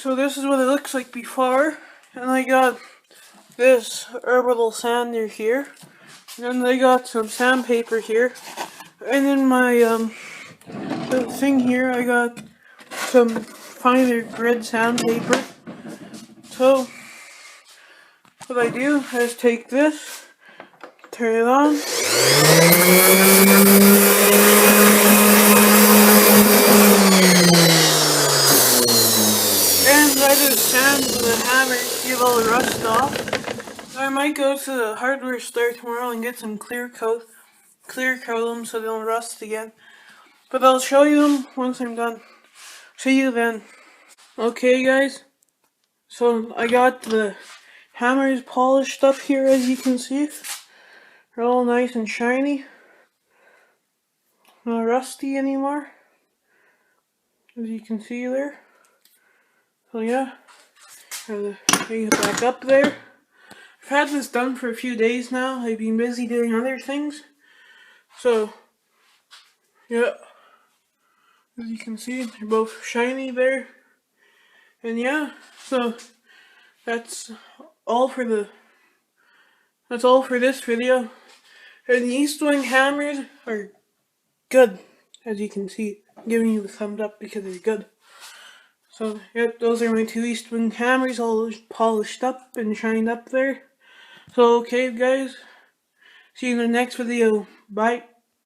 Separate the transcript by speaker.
Speaker 1: So this is what it looks like before, and I got this herbal sander here, and then I got some sandpaper here, and in my little thing here I got some finer grid sandpaper. So what I do is take this, turn it on, and I just sand with a hammer to get all the rust off. I might go to the hardware store tomorrow and get some clear coat them so they don't rust again. But I'll show you them once I'm done. See you then. Okay guys, so I got the hammers polished up here, as you can see. They're all nice and shiny. Not rusty anymore, as you can see there. So yeah, bring it back up there. I've had this done for a few days now. I've been busy doing other things. So yeah, as you can see, they're both shiny there. And yeah, so that's all for this video. And the estwing hammers are good, as you can see. I'm giving you the thumbs up because they're good. So yep, those are my two estwing hammers, all polished up and shined up there. So okay guys, see you in the next video. Bye.